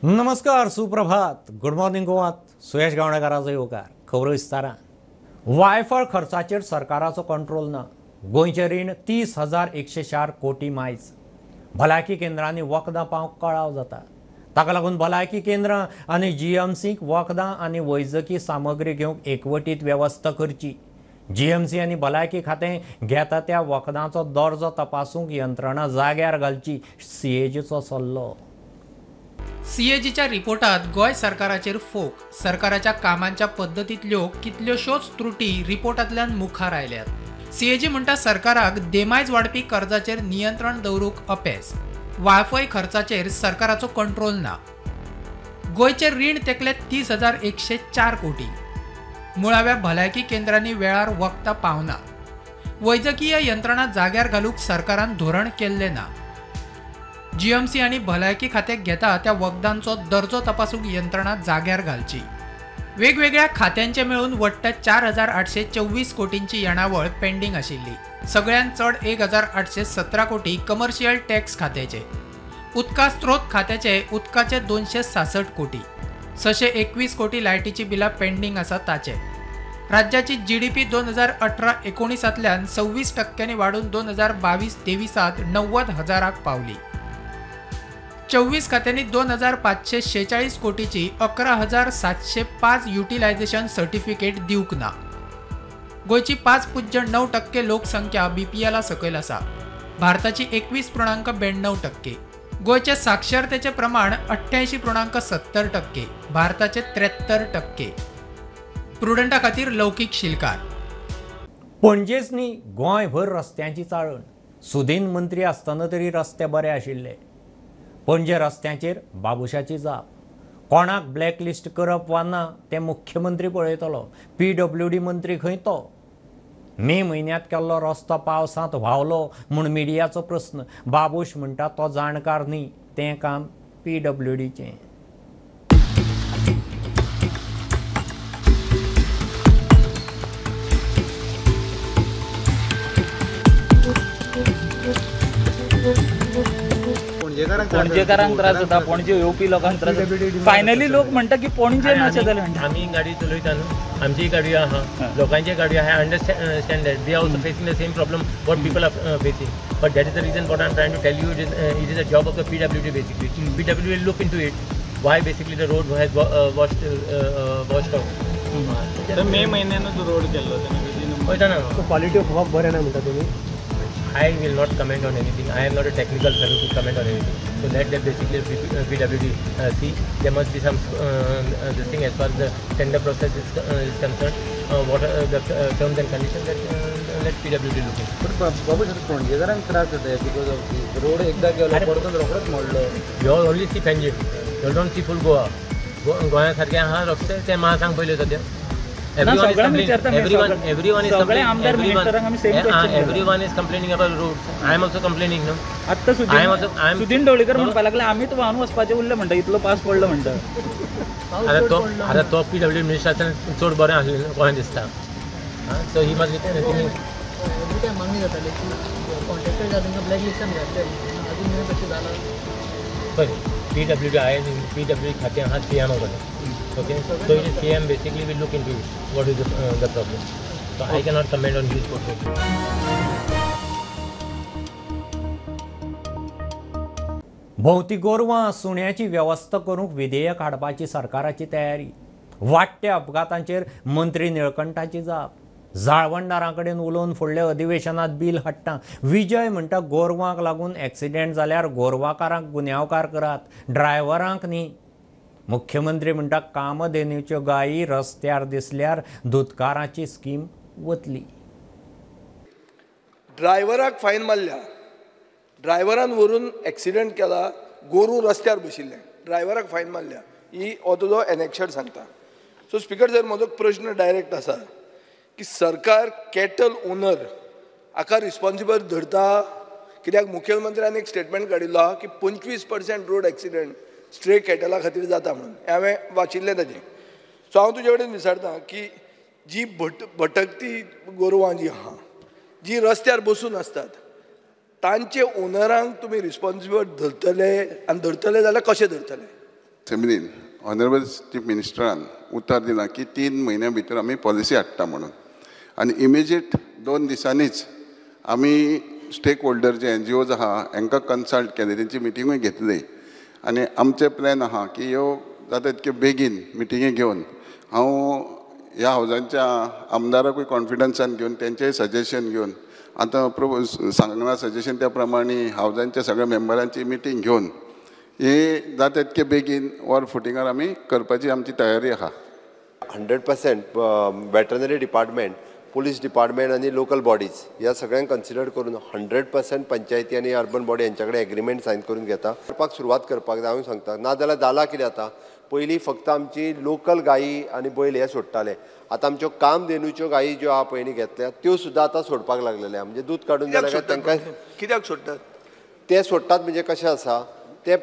नमस्कार, सुप्रभात, good morning गोवात. Suyash गावणेकाराचो येवकार. खबरो विस्तारान. वायफळ खर्चाचेर सरकाराचो कंट्रोल ना. गोंयचें रीण 30,104 कोटी मायज. भलायकी केंद्रांनी वखदां पावंक कळाव जाता. ताका लागून भलायकी केंद्रां आनी जीएमसीक वखदां आनी वैजकी सामग्री घेवंक एकवटीत वेवस्था करची. जीएमसी आनी भलायकी खातें घेता त्या वखदांचो दर्जो तपासूंक यंत्रणा जाग्यार घालची, सीएजीचो सल्लो. सीएजीच्या रिपोर्टात गोय सरकाराचेर फोक. सरकाराच्या कामांच्या पद्दतींतल्यो कितल्योशोच त्रुटी रिपोर्टांतल्यान मुखार आयल्यात. सीएजी म्हणटा सरकाराक देमायज वाडपी कर्जाचेर नियंत्रण दवरूंक अपेस. वायफळ खर्चाचेर सरकाराचो कंट्रोल ना. गोंयचें रीण तेकले 30,104 कोटी. मुळाव्या भलायकी केंद्रांनी वेळार वखदां पावना. वैजकीय यंत्रणा जाग्यार घालूंक सरकारान धोरण केल्लें ना. जीएमसी आनी भलायकी खातें घेता त्या वखदांचो दर्जो तपासूंक यंत्रणा जाग्यार घालची. वेगवेगळ्या खात्यांचे मेळून वट्ट 4,824 कोटींची येणावळ पेंडींग आशिल्ली. सगळ्यांत चड 1,817 कोटी कमर्शियल टॅक्स खात्याचे. उदका स्त्रोत खात्याचे उदकाचे 266 कोटी. 621 कोटी लायटीची बिलां पेंडींग आसा ताचे. राज्याची जीडीपी 2018-19तल्यान 26% वाडून 2022-23 90,000 पावली. 24 खात्यांनी 2,546 कोटीची 11,705 युटिलायझेशन सर्टिफिकेट दिवंक ना. गोंयची 5.9% लोकसंख्या बीपीएला सकयल आसा. भारताची 21.92%. गोंयचे साक्षरतेचे प्रमाण 88.70%. भारताचे 73%. प्रुडंटा खातीर लौकीक शिलकार. पणजेच न्ही, गोंयभर रस्त्यांची चाळण. सुदीन मंत्री आसतना तरी रस्ते बरे आशिल्ले. पणजे रस्त्यांचेर बाबुशाची जाप. कोणाक ब्लॅकलिस्ट करप वा ना तें मुख्यमंत्री पळयतलो. PWD मंत्री खंय तो? मे म्हयन्यांत केल्लो रस्तो पावसांत व्हांवलो म्हूण मिडियाचो प्रस्न. बाबूश म्हणटा तो जाणकार न्ही, तें काम PWDचें. पणजेकारांक त्रास जाता, पणजे येवपी लोकांक त्रास जाता. फायनली लोक म्हणटा की पणजे अशें जालें म्हणटा. आमी गाडी चलयता न्हू, आमची गाडयो आहा, लोकांची गाडयो आहा. I understand that they are also facing the same problem what people are facing. But that is the reason what I am trying to tell you. It is a job of the PWD basically. PWD will look into it. Why basically the road has washed out. May म्हयन्यानूच road केल्लो तेणें. पळयता ना, quality of work बरें ना म्हणटा तुमी. I will not comment on anything. I am not a technical fellow to comment on anything. So let them basically PWD see. There must be some this thing as far as the tender process is concerned. What are the terms and conditions that let PWD look into. But Babu sir पणजेकारांक त्रास जाता because of this road एकदा गेलो परतून रोखडोच मोडलो. You only see Panje. You don't see full Goa. गोंया सारके आहा रस्ते ते म्हाका सांग पयले सद्या. Everyone is complaining about roads. I am also complaining, no. आत्ता सुदीन ढवळीकर म्हणपाक लागला आमीच वाहन वचपाचें उरलें म्हणटा, इतलो पास पडलो म्हणटा. आता तो PWD मिनिस्ट्रान चड बरें आसलें कशें दिसता. सो ही मस्ट मागणी जाताली की कॉन्ट्रॅक्टर जातांकां ब्लॅक लिस्टान घातले. अजून मेरेन तशें जालां. पळय PWD खातें आहा CM कडेन. Okay, so it is CM basically will look into what is the problem. So I cannot comment on his portfolio. भोवती गोरवां सुण्याची वेवस्था करूंक विधेयक हाडपाची सरकाराची तयारी. वाडट्या अपघातांचेर मंत्री निळकंठाची जाप. जाळवणदारां कडेन उलोवन फुडल्या अधिवेशनात बील हाडटा. विजय म्हणटा गोरवांक लागून एक्सिडेंट जाल्यार गोरवाकारांक गुन्यांवकार करात, ड्रायव्हरांक न्ही. मुख्यमंत्री म्हणटा कामधेनूच्यो गायी रस्त्यार दिसल्यार दुधकाराची स्कीम वतली. ड्रायव्हराक फायन मारल्या. ड्रायव्हरान व्हरून एक्सिडेंट केला, गोरू रस्त्यार बशिल्ले, ड्रायव्हराक फायन मारल्या. ही हो तुजो एनेक्शर सांगता. सो स्पीकर सर, म्हजो प्रश्न डायरेक्ट आसा की सरकार कॅटल ओनर हाका रिस्पॉन्सिबल धरता. कित्याक मुख्यमंत्र्यान एक स्टेटमेंट काडिल्लो आहा की 25% रोड एक्सिडेंट स्ट्रे कॅटला खातीर जाता म्हणून. हांवें वाचिल्लें ताजें. सो हांव तुजे कडेन विचारता की जी भटकती गोरवां जी आहा, जी रस्त्यार बसून आसतात, तांचे ओनरांक तुम्ही रिस्पॉन्सिबल धरतले, आणि धरतले जाल्यार कशें धरतले? असेंब्लीन ऑनरेबल चीफ मिनिस्टरान उतर दिलां की 3 म्हयन्या भितर आमी पॉलिसी हाडटा म्हणून. आनी इमिजिएट 2 दिसांनीच आमी स्टेक होल्डर जे NGOज आहा हांकां कन्सल्ट केले, तेंची मिटिंगूय घेतली. आनी आमचे प्लॅन आहा की ह्यो जाता तितके बेगीन मिटिंगे घेवन हांव ह्या हावजांच्या आमदाराकूय कॉन्फिडन्सान घेवन तेंचेय सजेशन घेवन आतां सांगला सजेशन त्या प्रमाणे हावजांच्या सगळ्या मेंबरांची मिटींग घेवन हे जाता तितके बेगीन वर फुटिंगार आमी करपाची आमची तयारी आहा. 100% वेटरनरी डिपार्टमेंट, पुलीस डिपार्टमेंट आणि लोकल बॉडीज ह्या सगळ्यांक कन्सिडर करून 100% पंचायती आणि अर्बन बॉडी यांच्याकडे एग्रीमेंट सायन करून घेता. करपाक सुरवात करपाक जाय हांव सांगता. नाजाल्यार जाला कितें जाता, पयलीं फक्त आमची लोकल गायी आनी बैल हे सोडटाले. आतां आमच्यो कामधेनूच्यो गायी ज्यो आहा पयलीं घेतल्या त्यो सुद्दां आतां सोडपाक लागलेले. म्हणजे दूध काडून जाल्यार तांकां कित्याक सोडटात ते सोडटात. म्हणजे कशें आसा, ते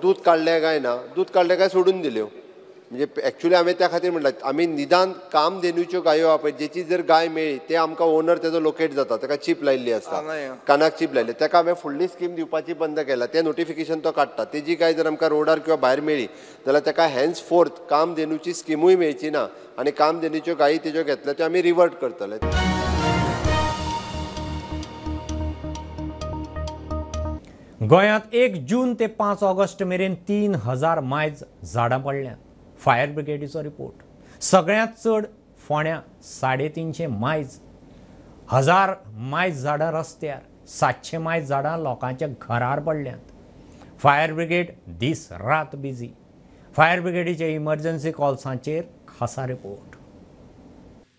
दूध काडलें काय ना, दूध काडलें काय सोडून दिल्यो. म्हणजे एक्चुअली हांवें त्या खातीर म्हणलां आमी निदान कामधेनूच्यो गायो आहा पळय, जेची जर गाय मेळ्ळी ते आमकां ओनर तेजो लोकेट जाता, ताका चीप लायिल्ली आसता, कानाक चीप लायिल्ली, ताका हांवें फुडली स्कीम दिवपाची बंद केला. तें नोटिफिकेशन तो काडटा. तेजी गाय जर आमकां रोडार किंवा भायर मेळ्ळी जाल्यार ताका हॅन्स फोर्थ कामधेनूची स्किमूय मेळची ना आनी कामधेनूच्यो गायी तेज्यो घेतल्या त्यो आमी रिवर्ट करतले. गोंयांत 1 जून ते 5 ऑगस्ट मेरेन 3000 मायज झाडां पडल्यात. फायर ब्रिगेडीचो रिपोर्ट. सगळ्यांत चड फोंड्या 350 मायज, 1000 मायज झाडां रस्त्यार, 700 मायज झाडां लोकांच्या घरार पडल्यात. फायर ब्रिगेड दीस रात बिजी. फायर ब्रिगेडीचे इमर्जन्सी कॉल्सांचेर खासा रिपोर्ट.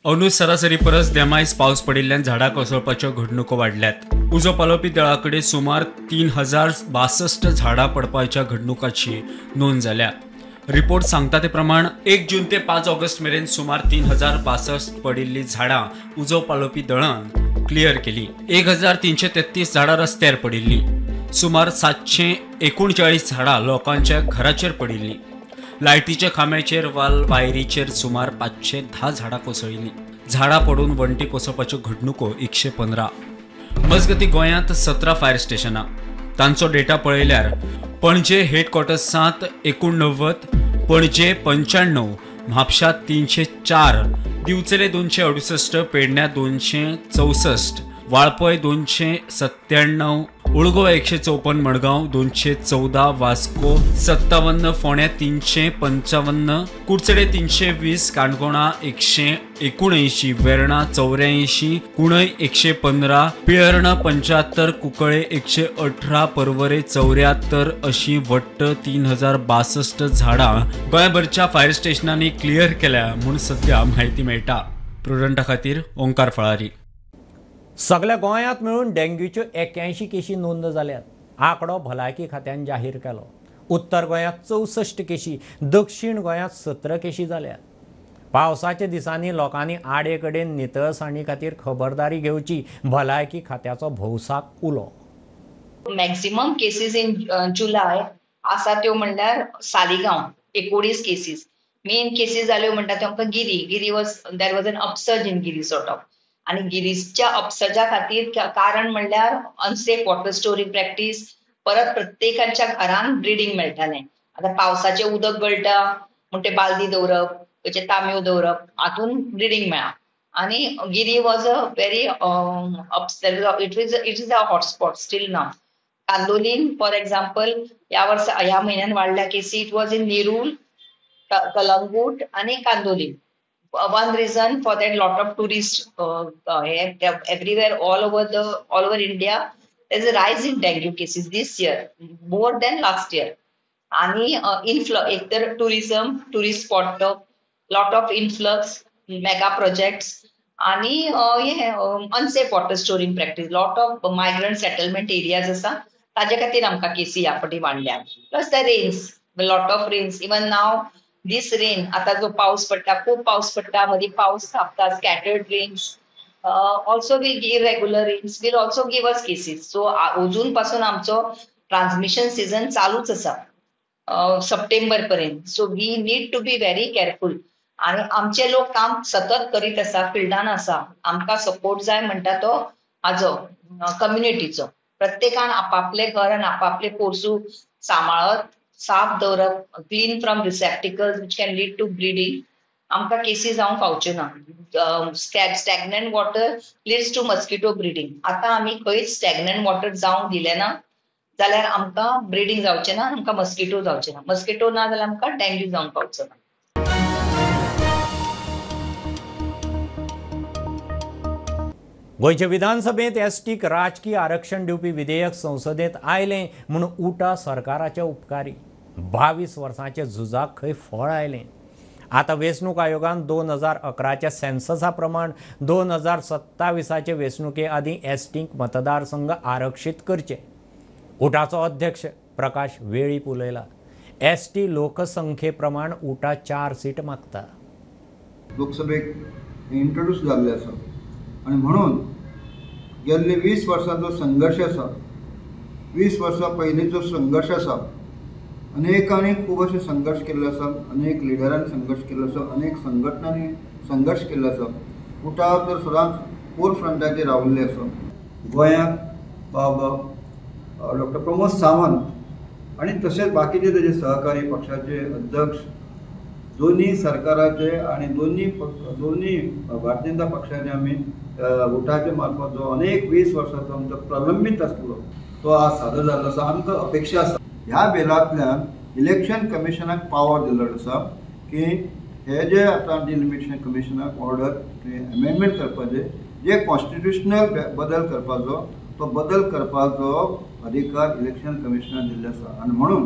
अंदू सरासरी परस देमायज पावस पडिल्ल्यान झाडां कोसळपाच्यो घडणुको वाडल्यात. उजो पालोवपी दळाकडे सुमार 3062 झाडां पडपाच्या घडणुकांची नोंद जाल्या. रिपोर्ट सांगता ते प्रमाण 1 जून ते 5 ऑगस्ट मेरेन सुमार 3062 पडिल्ली झाडां उजो पालोवपी दळान क्लियर केली. 1333 झाडां रस्त्यार पडिल्ली. सुमार 739 झाडां लोकांच्या घराचेर पडिल्ली. लायटीच्या खांब्याचेर वायरीचेर सुमार 510 झाडां कोसळिल्लीं. झाडां पडून वणटी कोसळपाच्यो घडणुको 115. मजगती गोंयांत 17 फायर स्टेशनां. तांचो डेटा पळयल्यार पणजे हेडक्वॉर्टर्सांत 89, पणजे 95, म्हापशां 304, दिवचले 268, पेडण्यां 264, वाळपय 297, उळगोवा 154, मडगांव 214, वास्को 57, फोंड्या 355, कुडचडे 320, काणकोणा 179, वेर्णा 84, कुणय 115, पिळर्णा 75, कुंकळे 118, परवरे 74 अशी वट्ट 3062 झाडां गोंयभरच्या फायर स्टेशनांनी क्लियर केल्या म्हूण सध्या म्हायती मेळटा. प्रुडंटा खातीर ओंकार फळारी. सगळ्या गोंयांत मेळून डेंग्यूच्यो 81 केशी नोंद जाल्यात. आंकडो भलायकी खात्यान जाहीर केलो. उत्तर गोंयांत 64 केशी, दक्षिण गोंयांत 17 केशी जाल्यात. पावसाच्या दिसांनी लोकांनी आडे कडेन नितळसाणी खातीर खबरदारी घेवची, भलायकी खात्याचो भौसाक उलो. मॅक्सिमम केसीस इन जुलाय आसा त्यो म्हणल्यार सालिगांव 19 केसीस. मेन केसीस जाल्यो म्हणटा त्यो आमकां Giri was there was an upsurge in Giri sort of. आणि गिरीजच्या अपसर्जा खातीर कारण म्हणल्यार अनसेफ वॉटर स्टोरेज प्रॅक्टीस. परत प्रत्येकाच्या घरान ब्रिडींग मेळटालें. आतां पावसाचें उदक गळटा म्हण ते बालदी दवरप, तेचे तांब्यो दवरप, हातून ब्रिडींग मेळ्ळा. आणि Giri was a very it is a hotspot still नाव. कांदोलीन फॉर एक्झाम्पल ह्या म्हयन्यान वाडल्या केसी. It was in Nerul, Calangute आणि Candolim. One reason for that, lot of tourists everywhere all over India. There's a rise in dengue cases this year, more than last year. आणि influx, एकतर tourism, tourist spot, lot of influx, mega projects, आणि unsafe water storing practice, lot of migrant settlement areas आसा ताजे खातीर आमकां केसी ह्या फावटी वाडल्या. Plus the rains, lot of rains. Even now this rain, आता जो पाऊस पडटा, खूप पाऊस पडटा, मदीं पाऊस थांबता, scattered rains also will give regular rains will also give us cases. So अजून पासून आमचो ट्रान्समिशन सीझन चालूच आसा सप्टेंबर पर्यंत. So we need to be very careful. आणि आमचे लोक काम सतत करीत आसा, फिल्डान आसा. आमकां सपोर्ट जाय म्हणटा तो हाजो कम्युनिटीचो. प्रत्येकान आपापले घर आनी आपापले पोरसूं सांबाळत साफ दवरप, clean from receptacles which can lead to bleeding, आमकां केसी जावंक पावच्यो ना. Stagnant water leads to mosquito breeding. आतां आमी खंयच स्टॅग्नंट वॉटर जावंक दिलें ना जाल्यार आमकां ब्रिडींग जावचें ना, आमकां मस्किटो जावचे ना. मस्किटो ना जाल्यार आमकां डेंग्यू जावंक पावचो ना. गोंयचे विधानसभेत एसटीक राजकीय आरक्षण दिवपी विधेयक संसदेत आयलें म्हूण उठा सरकाराचे उपकारी. 22 वर्सांचे झुजाक खंय फळ आयलें. आतां वेंचणूक आयोगान 2011च्या सेन्ससा प्रमाण 2027चे वेंचणुके आदीं एसटीक मतदारसंघ आरक्षीत करचे. उठाचो अध्यक्ष प्रकाश वेळीप उलयला. एसटी लोकसंख्ये प्रमाण उठा 4 सीट मागता. लोकसभेक इंट्रोड्यूस जाल्ले आसा आनी म्हणून गेल्ले 20 वर्सांचो संघर्श आसा, 20 वर्सां पयलींचो संघर्श आसा. अनेकांनी खूब अशे संघर्श केल्ले आसा, अनेक लिडरांनी संघर्श केल्लो आसा, अनेक संघटनांनी संघर्श केल्लो आसा. उठा तर सदांच फोर फ्रंटाचेर राविल्ले आसा. गोंयांत बाब डॉक्टर प्रमोद सावंत आनी तशेंच बाकीचे तेजे सहकारी पक्षाचे अध्यक्ष दोन्ही सरकाराचे आणि दोन्ही भारतीय जनता पक्षाचे आमी उठाचे मार्फत जो अनेक 20 वर्सांचो आमचो प्रलंबीत आसलो तो आज सादर जाल्लो आसा. आमकां अपेक्षा आसा ह्या बिलांतल्यान इलेक्शन कमिशनाक पावर दिल्लो आसा की हे जे आतां डिलिमिटेशन कमिशनाक ऑर्डर अमेंडमेंट करपाचे, जे कॉन्स्टिट्युशनल बदल करपाचो तो बदल करपाचो अधिकार इलेक्शन कमिशनाक दिल्ले आसा. आनी म्हणून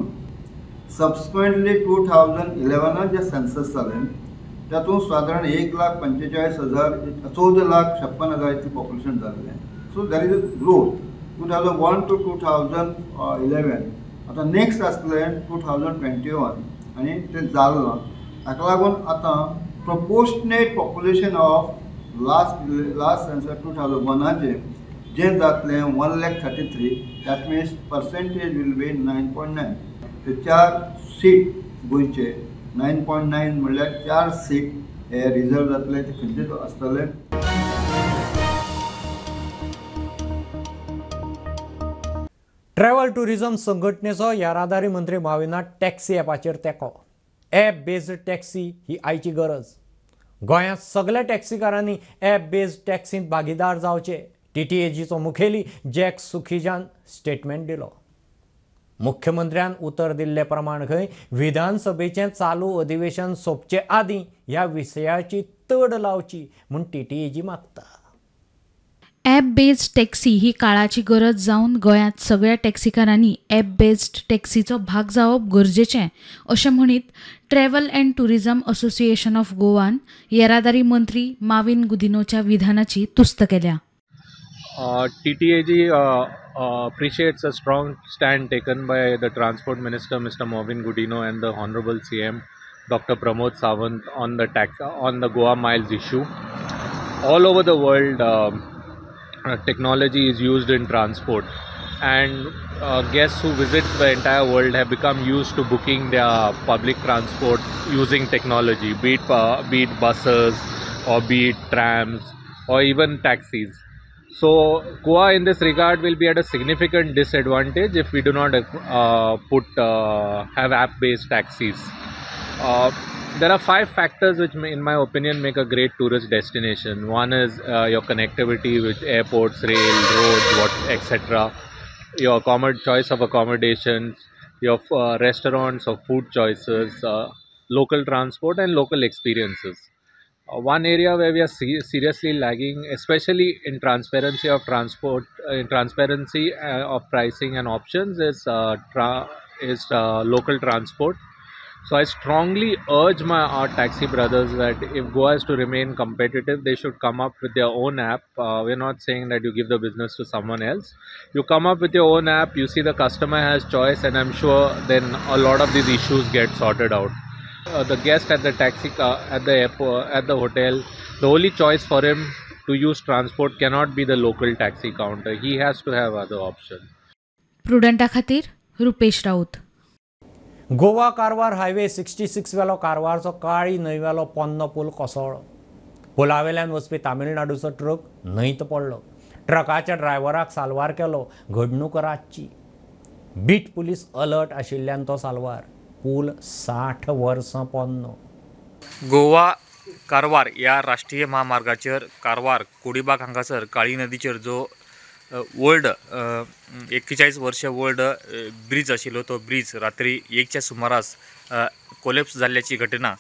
सबसिक्वेंटली 2011 जे सेन्सस जालें तातूंत सादारण 1,45,000 14,56,000 इतलें पॉप्युलेशन जाल्लें. So that is a growth. 2001 to 2011 आतां नेक्स्ट आसलें 2021 आनी तें जालें ना. हाका लागून आतां proportionate population of last census 2001चे जें जातलें 1,33,000, that means percentage will be 9.9. ते 4 सीट गोंयचे 9.9 म्हणल्यार 4 सीट हे रिजर्व जातले, ते खंयचे आसतले. ट्रॅव्हल टुरिझम संघटनेचो येरादारी मंत्री माविनाक टॅक्सी ॲपाचेर तेंको. ॲप बेस्ड टॅक्सी ही आयची गरज. गोंयांत सगळ्या टॅक्सीकारांनी ॲप बेस्ड टॅक्सींत भागीदार जावचे. TTAGचो मुखेली जॅक सुखीजान स्टेटमेंट दिलो. मुख्यमंत्र्यान उतर दिल्ले प्रमाण खंय विधानसभेचें चालू अधिवेशन सोंपचे आदीं ह्या विशयाची तड लावची म्हूण TTAG मागता. ॲप बेस्ड टॅक्सी ही काळाची गरज जावन गोंयांत सगळ्या टॅक्सीकारांनी ॲप बेस्ड टॅक्सीचो भाग जावप गरजेचें अशें म्हणीत travel and tourism association of गोवान येरादारी मंत्री माविन गुदिनोच्या विधानाची तुस्त केल्या. TTAG appreciates a strong stand taken by the Transport Minister Mr. Marvin Gudino and the Honorable CM Dr. Pramod Sawant on the Goa Miles issue. All over the world, technology is used in transport, and guests who visit the entire world have become used to booking their public transport using technology, be it buses or be it trams or even taxis. So Goa in this regard will be at a significant disadvantage if we do not have app-based taxis. There are 5 factors which in my opinion make a great tourist destination. One is your connectivity with airports, rail, roads, etc. Your choice of accommodations, your restaurants or food choices, local transport and local experiences. One area where we are seriously lagging, especially in transparency of transport, in transparency of pricing and options, is local transport. So I strongly urge our taxi brothers that if Goa is to remain competitive, they should come up with their own app. We're not saying that you give the business to someone else. You come up with your own app, you see the customer has choice, and I'm sure then a lot of these issues get sorted out. The guest at the taxi car, at the airport, at the hotel, the only choice for him to use transport cannot be the local taxi counter. He has to have other options. प्रुडंटा खातीर Rupesh Raut. Goa Karwar highway 66 वेलो कारवारचो काळी न्हंयवेलो पोन्नो पूल कोसळ्ळो. पुलावेल्यान वचपी तामिळनाडूचो truck न्हंयत पडलो. ट्रकाच्या ड्रायव्हराक साल्वार केलो. घडणूक रातची. Bit police alert आशिल्ल्यान तो साल्वार. पूल 60 वर्सां पोन्नो. गोवा कारवार या राष्ट्रीय महामार्गाचेर कारवार कोडीबाग हांगासर काळी नदीचेर जो ओल्ड 41 वर्ष ओल्ड ब्रिज आशिल्लो तो ब्रिज रात्री 1च्या सुमारास कोलेप्स जाल्ल्याची घटना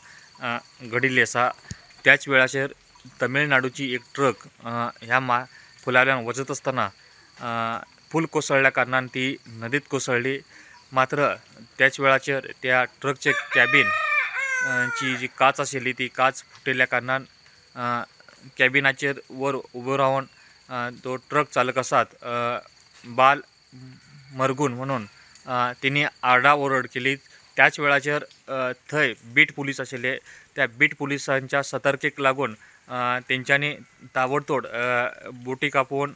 घडिल्ली आसा. त्याच वेळाचेर तमिळनाडूची एक ट्रक ह्या पुलावेल्यान वचत आसतना पूल कोसळ्ळ्या कारणान ती नदीत कोसळ्ळी. मात्र त्याच वेळाचेर त्या ट्रकचे कॅबिन ची जी काच आशिल्ली ती काच फुटिल्ल्या कारणान कॅबिनाचेर वर उबो रावन तो ट्रक चालक आसात बाल मरगून म्हणून तिणी आरडाओरड केली. त्याच वेळाचेर थंय बीट पुलीस आशिल्ले त्या बीट पुलिसांच्या सतर्केक लागून तेंच्यांनी ताबडतोड बोटी कापून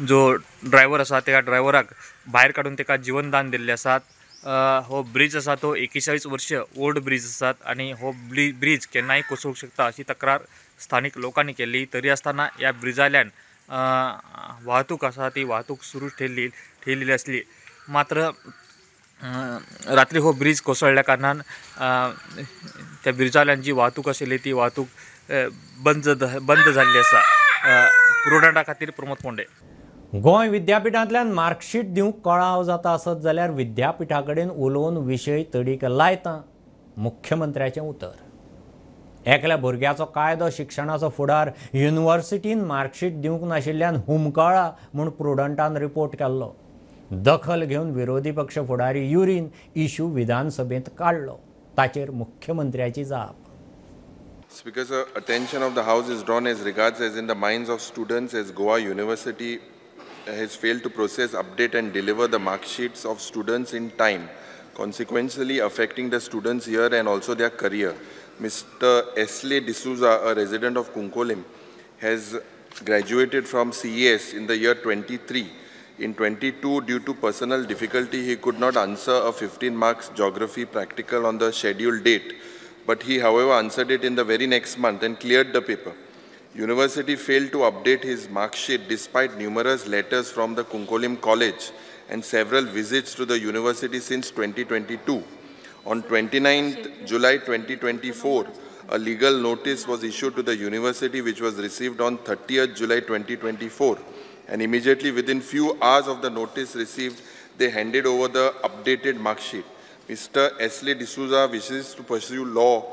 जो ड्रायव्हर आसा त्या ड्रायव्हराक भायर काडून तेका जीवनदान दिल्ले आसात. हो ब्रिज आसा तो 41 वर्ष ओल्ड ब्रिज आसात आनी हो ब्रिज केन्नाय कोसळूंक शकता अशी तक्रार स्थानिक लोकांनी केल्ली. तरी आसतना ह्या ब्रिजाल्यान वाहतूक आसा ती वाहतूक सुरू ठेवलेली आसली. मात्र रात्री हो ब्रिज कोसळ्ळ्या कारणान त्या ब्रिजाल्यान जी वाहतूक आशिल्ली ती वाहतूक बंद जाल्ली आसा. प्रुडंटा खातीर प्रमोद पोंडे. गोंय विद्यापीठांतल्यान मार्कशीट दिवंक कळाव जाता आसत जाल्यार विद्यापीठा कडेन उलोवन विशय तडीक लायता. मुख्यमंत्र्याचें उतर. एकल्या भुरग्याचो कायदो शिक्षणाचो फुडार युनिव्हर्सिटीन मार्कशीट दिवंक नाशिल्ल्यान हुमकळ्ळा म्हूण प्रुडंटान रिपोर्ट केल्लो. दखल घेवन विरोधी पक्ष फुडारी युरीन इश्यू विधानसभेंत काडलो. ताचेर मुख्यमंत्र्याची जाप. Speaker, sir, attention of the House is drawn as regards as in the minds of students as Goa University has failed to process, update and deliver the mark sheets of students in time, consequently affecting the students here and also their career. Mr. Esley D'Souza, a resident of Kunkolim, has graduated from CES in the year 23. In 22, due to personal difficulty, he could not answer a 15 marks geography practical on the scheduled date. But he, however, answered it in the very next month and cleared the paper. University failed to update his mark sheet despite numerous letters from the Kunkolim College and several visits to the university since 2022. On 29th July 2024, a legal notice was issued to the university which was received on 30th July 2024. And immediately within few hours of the notice received, they handed over the updated mark sheet. Mr. Esley D'Souza wishes to pursue law,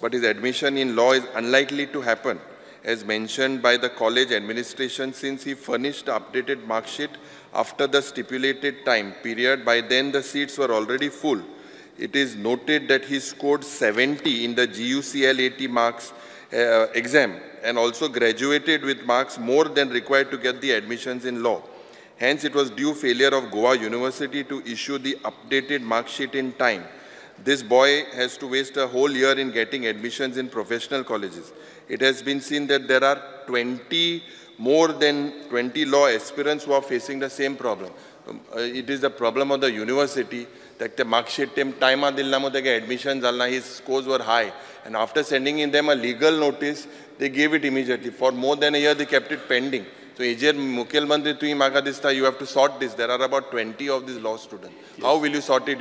but his admission in law is unlikely to happen, as mentioned by the college administration, since he furnished the updated mark sheet after the stipulated time period. By then, the seats were already full. It is noted that he scored 70 in the GUCL 80 marks exam and also graduated with marks more than required to get the admissions in law. Hence, it was due failure of Goa University to issue the updated mark sheet in time. This boy has to waste a whole year in getting admissions in professional colleges. It has been seen that there are more than 20 law aspirants who are facing the same problem. It is the problem of the university that the mark sheet time admission his scores were high, and after sending in them a legal notice, they gave it immediately. For more than a year, they kept it pending. So, Mukhil Mantri, you have to sort this. There are about 20 of these law students. How will you sort it?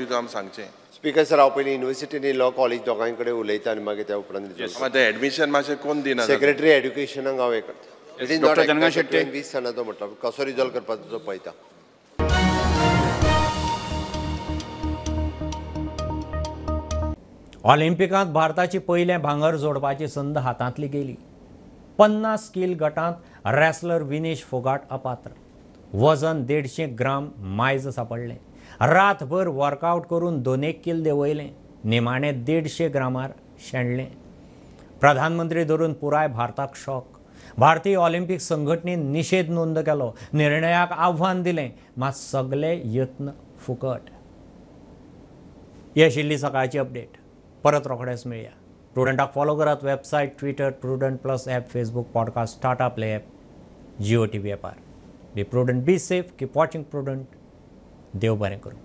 Speaker, sir, I university in law college dogankade uleita ani mage त्या उपरांत the admission माशे कोण दिना secretary education हांव हे करता. It is not 20 सालाचो म्हटलं कसो रिजॉल्व करपाचो तो पळयता. ऑलिंपिकांत भारताची पयले भांगर जोडपाची संद हातांतली गेली. 50 स्किल गटांत रेसलर विनेश फोगाट अपात्र. वजन 150 ग्राम मायज सापडलें. रातभर वर्कआउट करून 2 किल देंवयलें. निमाणे 150 ग्रामार शेणलें. प्रधानमंत्री धरून पुराय भारताक शॉक. भारतीय ऑलिंपिक संघटनेन निशेध नोंद केलो. निर्णयाक आव्हान दिलें, मात सगळे यत्न फुकट. ही आशिल्ली सकाळची अपडेट. परत रोखडेच मेळया. प्रुडंटाक फॉलो करात. Website, Twitter, Prudent plus app, Facebook, podcast, startup play app, Jio TV ॲपार. Be Prudent, be safe, keep watching Prudent. देव बरें करूं.